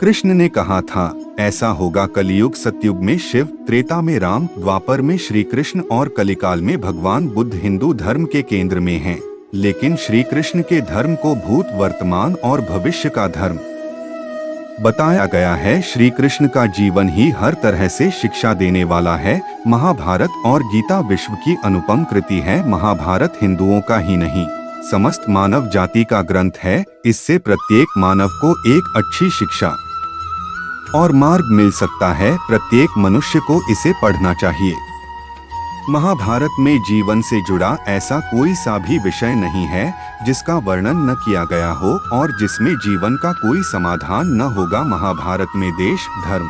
कृष्ण ने कहा था, ऐसा होगा कलियुग सतयुग में शिव, त्रेता में राम, द्वापर में श्री कृष्ण और कलिकाल में भगवान बुद्ध हिंदू धर्म के केंद्र में हैं। लेकिन श्री कृष्ण के धर्म को भूत, वर्तमान और भविष्य का धर्म बताया गया है। श्री कृष्ण का जीवन ही हर तरह से शिक्षा देने वाला है। महाभारत और गीता विश्व की अनुपम कृति है। महाभारत हिंदुओं का ही नहीं, समस्त मानव जाति का ग्रंथ है। इससे प्रत्येक मानव को एक अच्छी शिक्षा और मार्ग मिल सकता है। प्रत्येक मनुष्य को इसे पढ़ना चाहिए। महाभारत में जीवन से जुड़ा ऐसा कोई सा भी विषय नहीं है जिसका वर्णन न किया गया हो और जिसमें जीवन का कोई समाधान न होगा। महाभारत में देश, धर्म,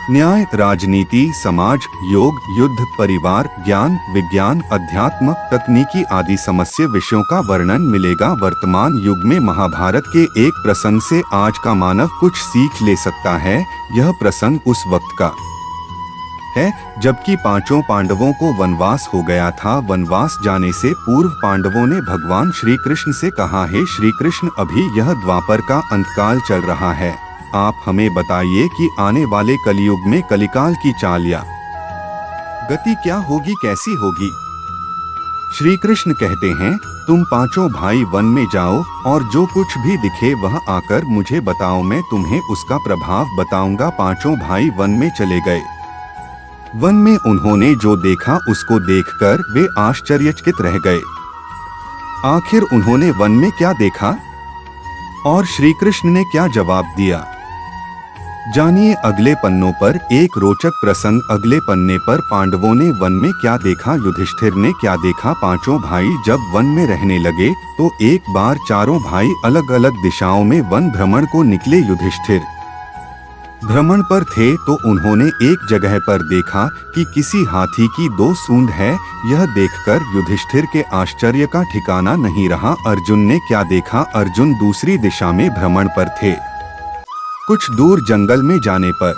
न्याय, राजनीति, समाज, योग, युद्ध, परिवार, ज्ञान, विज्ञान, अध्यात्म, तकनीकी आदि समस्त विषयों का वर्णन मिलेगा। वर्तमान युग में महाभारत के एक प्रसंग से आज का मानव कुछ सीख ले सकता है। यह प्रसंग उस वक्त का है जबकि पांचों पांडवों को वनवास हो गया था। वनवास जाने से पूर्व पांडवों ने भगवान श्री कृष्ण से कहा, हे श्री कृष्ण, अभी यह द्वापर का अंतकाल चल रहा है, आप हमें बताइए कि आने वाले कलियुग में कलिकाल की चाल या गति क्या होगी, कैसी होगी। श्री कृष्ण कहते हैं, तुम पांचों भाई वन में जाओ और जो कुछ भी दिखे वह आकर मुझे बताओ, मैं तुम्हें उसका प्रभाव बताऊंगा। पांचों भाई वन में चले गए। वन में उन्होंने जो देखा उसको देखकर वे आश्चर्यचकित रह गए। आखिर उन्होंने वन में क्या देखा और श्री कृष्ण ने क्या जवाब दिया, जानिए अगले पन्नों पर। एक रोचक प्रसंग। अगले पन्ने पर पांडवों ने वन में क्या देखा, युधिष्ठिर ने क्या देखा। पांचों भाई जब वन में रहने लगे तो एक बार चारों भाई अलग अलग दिशाओं में वन भ्रमण को निकले। युधिष्ठिर भ्रमण पर थे तो उन्होंने एक जगह पर देखा कि किसी हाथी की दो सूंड है। यह देखकर युधिष्ठिर के आश्चर्य का ठिकाना नहीं रहा। अर्जुन ने क्या देखा, अर्जुन दूसरी दिशा में भ्रमण पर थे। कुछ दूर जंगल में जाने पर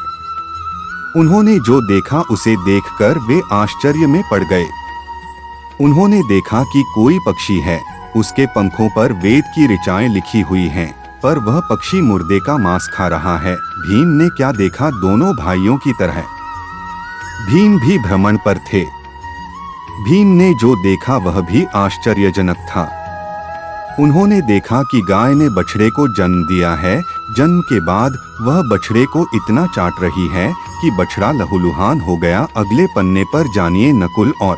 उन्होंने जो देखा उसे देखकर वे आश्चर्य में पड़ गए। उन्होंने देखा कि कोई पक्षी है, उसके पंखों पर वेद की ऋचाएं लिखी हुई हैं, पर वह पक्षी मुर्दे का मांस खा रहा है। भीम ने क्या देखा, दोनों भाइयों की तरह भीम भी भ्रमण पर थे। भीम ने जो देखा वह भी आश्चर्यजनक था। उन्होंने देखा कि गाय ने बछड़े को जन्म दिया है। जन्म के बाद वह बछड़े को इतना चाट रही है कि बछड़ा लहूलुहान हो गया। अगले पन्ने पर जानिए नकुल और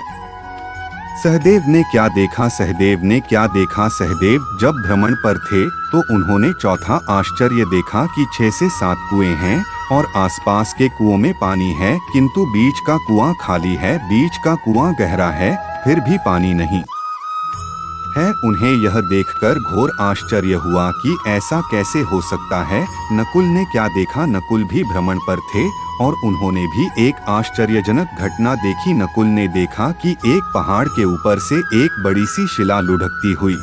सहदेव ने क्या देखा। सहदेव ने क्या देखा, सहदेव जब भ्रमण पर थे तो उन्होंने चौथा आश्चर्य देखा कि 6 से 7 कुएं हैं और आसपास के कुओं में पानी है, किंतु बीच का कुआं खाली है। बीच का कुआं गहरा है, फिर भी पानी नहीं है। उन्हें यह देखकर घोर आश्चर्य हुआ कि ऐसा कैसे हो सकता है। नकुल ने क्या देखा, नकुल भी भ्रमण पर थे और उन्होंने भी एक आश्चर्यजनक घटना देखी। नकुल ने देखा कि एक पहाड़ के ऊपर से एक बड़ी सी शिला लुढ़कती हुई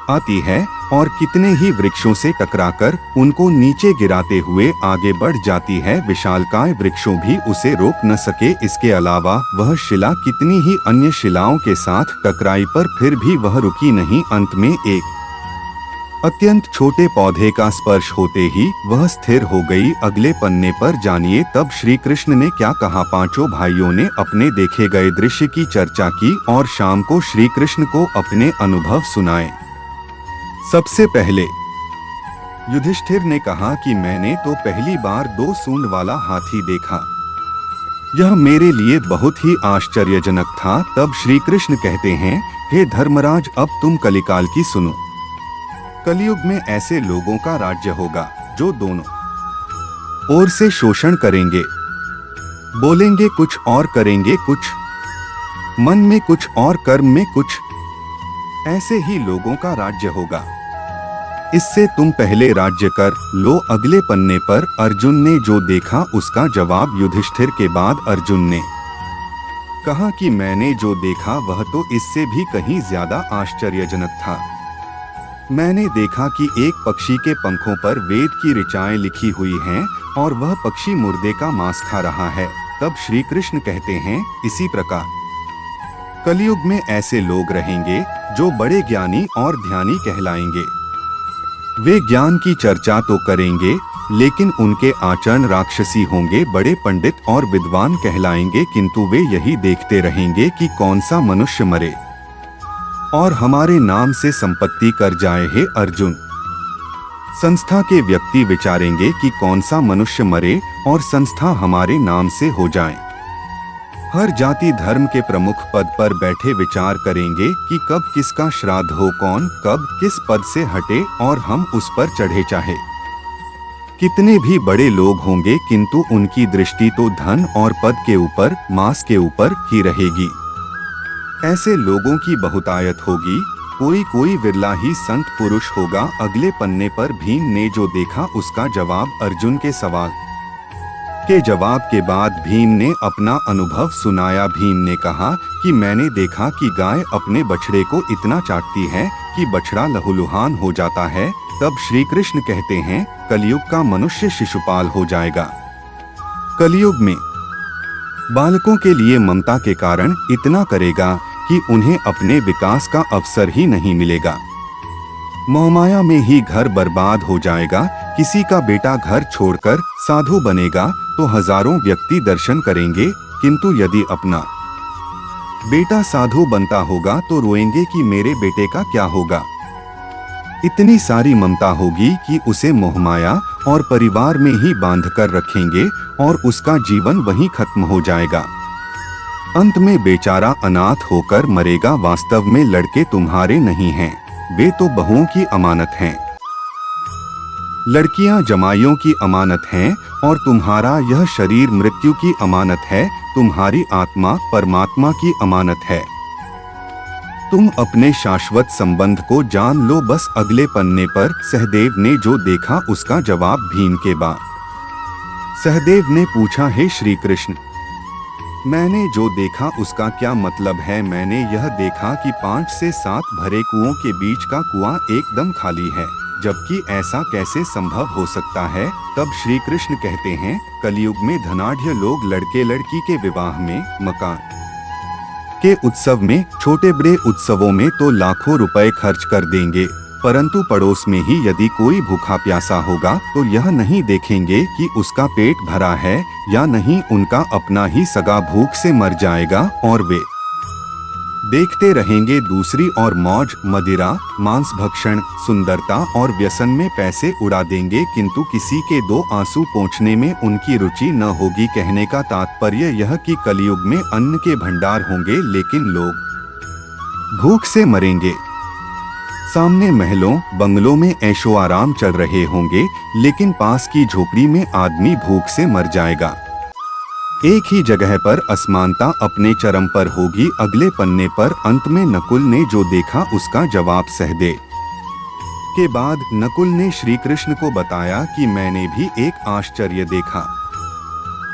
आती है और कितने ही वृक्षों से टकराकर उनको नीचे गिराते हुए आगे बढ़ जाती है। विशालकाय वृक्षों भी उसे रोक न सके। इसके अलावा वह शिला कितनी ही अन्य शिलाओं के साथ टकराई पर फिर भी वह रुकी नहीं। अंत में एक अत्यंत छोटे पौधे का स्पर्श होते ही वह स्थिर हो गई। अगले पन्ने पर जानिए तब श्री कृष्ण ने क्या कहा। पांचों भाइयों ने अपने देखे गए दृश्य की चर्चा की और शाम को श्री कृष्ण को अपने अनुभव सुनाए। सबसे पहले युधिष्ठिर ने कहा कि मैंने तो पहली बार 2 सूंड वाला हाथी देखा। यह मेरे लिए बहुत ही आश्चर्यजनक था। तब श्री कृष्ण कहते हैं, हे धर्मराज, अब तुम कलिकाल की सुनो। कलयुग में ऐसे लोगों का राज्य होगा जो दोनों ओर से शोषण करेंगे, बोलेंगे कुछ और करेंगे कुछ, मन में कुछ और कर्म में कुछ। ऐसे ही लोगों का राज्य होगा। इससे तुम पहले राज्य कर लो। अगले पन्ने पर अर्जुन ने जो देखा उसका जवाब। युधिष्ठिर के बाद अर्जुन ने कहा कि मैंने जो देखा वह तो इससे भी कहीं ज्यादा आश्चर्यजनक था। मैंने देखा कि एक पक्षी के पंखों पर वेद की ऋचाएं लिखी हुई हैं और वह पक्षी मुर्दे का मांस खा रहा है। तब श्री कृष्ण कहते हैं, इसी प्रकार कलयुग में ऐसे लोग रहेंगे जो बड़े ज्ञानी और ध्यानी कहलाएंगे। वे ज्ञान की चर्चा तो करेंगे लेकिन उनके आचरण राक्षसी होंगे। बड़े पंडित और विद्वान कहलाएंगे, किंतु वे यही देखते रहेंगे कि कौन सा मनुष्य मरे और हमारे नाम से संपत्ति कर जाए। हे अर्जुन, संस्था के व्यक्ति विचारेंगे कि कौन सा मनुष्य मरे और संस्था हमारे नाम से हो जाए। हर जाति धर्म के प्रमुख पद पर बैठे विचार करेंगे कि कब किसका श्राद्ध हो, कौन कब किस पद से हटे और हम उस पर चढ़े चाहे। कितने भी बड़े लोग होंगे, किंतु उनकी दृष्टि तो धन और पद के ऊपर, मांस के ऊपर ही रहेगी। ऐसे लोगों की बहुतायत होगी। कोई विरला ही संत पुरुष होगा। अगले पन्ने पर भीम ने जो देखा उसका जवाब। अर्जुन के सवाल के जवाब के बाद भीम ने अपना अनुभव सुनाया। भीम ने कहा कि मैंने देखा कि गाय अपने बछड़े को इतना चाटती है कि बछड़ा लहूलुहान हो जाता है। तब श्री कृष्ण कहते हैं, कलयुग का मनुष्य शिशुपाल हो जाएगा। कलयुग में बालकों के लिए ममता के कारण इतना करेगा कि उन्हें अपने विकास का अवसर ही नहीं मिलेगा। मोहमाया में ही घर बर्बाद हो जाएगा। किसी का बेटा घर छोड़कर साधु बनेगा तो हजारों व्यक्ति दर्शन करेंगे, किंतु यदि अपना बेटा साधु बनता होगा तो रोएंगे कि मेरे बेटे का क्या होगा। इतनी सारी ममता होगी कि उसे मोहमाया और परिवार में ही बांधकर रखेंगे और उसका जीवन वहीं खत्म हो जाएगा। अंत में बेचारा अनाथ होकर मरेगा। वास्तव में लड़के तुम्हारे नहीं हैं, वे तो बहुओं की अमानत हैं। लड़कियां जमाइयों की अमानत हैं और तुम्हारा यह शरीर मृत्यु की अमानत है। तुम्हारी आत्मा परमात्मा की अमानत है। तुम अपने शाश्वत संबंध को जान लो। बस अगले पन्ने पर सहदेव ने जो देखा उसका जवाब भीम के बाद सहदेव ने पूछा, हे श्री कृष्ण, मैंने जो देखा उसका क्या मतलब है? मैंने यह देखा कि 5 से 7 भरे कुओं के बीच का कुआं एकदम खाली है, जबकि ऐसा कैसे संभव हो सकता है? तब श्री कृष्ण कहते हैं, कलयुग में धनाढ्य लोग लड़के लड़की के विवाह में, मकान के उत्सव में, छोटे बड़े उत्सवों में तो लाखों रुपए खर्च कर देंगे, परंतु पड़ोस में ही यदि कोई भूखा प्यासा होगा तो यह नहीं देखेंगे कि उसका पेट भरा है या नहीं। उनका अपना ही सगा भूख से मर जाएगा और वे देखते रहेंगे दूसरी और मौज, मदिरा, मांस भक्षण, सुंदरता और व्यसन में पैसे उड़ा देंगे, किंतु किसी के 2 आंसू पोंछने में उनकी रुचि न होगी। कहने का तात्पर्य यह कि कलयुग में अन्न के भंडार होंगे, लेकिन लोग भूख से मरेंगे। सामने महलों बंगलों में ऐशो आराम चल रहे होंगे, लेकिन पास की झोपड़ी में आदमी भूख से मर जाएगा। एक ही जगह पर असमानता अपने चरम पर होगी। अगले पन्ने पर अंत में नकुल ने जो देखा उसका जवाब सहदेव के बाद नकुल ने श्री कृष्ण को बताया कि मैंने भी एक आश्चर्य देखा।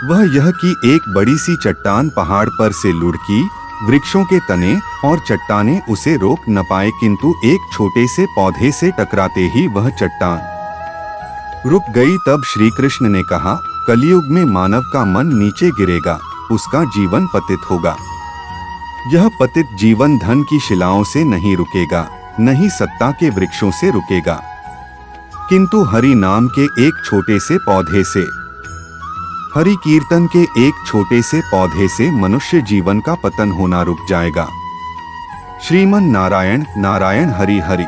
वह यह कि एक बड़ी सी चट्टान पहाड़ पर से लुढ़की। वृक्षों के तने और चट्टानें उसे रोक न पाए, किंतु एक छोटे से पौधे से टकराते ही वह चट्टान रुक गई। तब श्री कृष्ण ने कहा, कलयुग में मानव का मन नीचे गिरेगा, उसका जीवन पतित होगा। यह पतित जीवन धन की शिलाओं से नहीं रुकेगा, न ही सत्ता के वृक्षों से रुकेगा, किंतु हरि नाम के एक छोटे से पौधे से, हरि कीर्तन के एक छोटे से पौधे से मनुष्य जीवन का पतन होना रुक जाएगा। श्रीमन नारायण नारायण हरि हरि।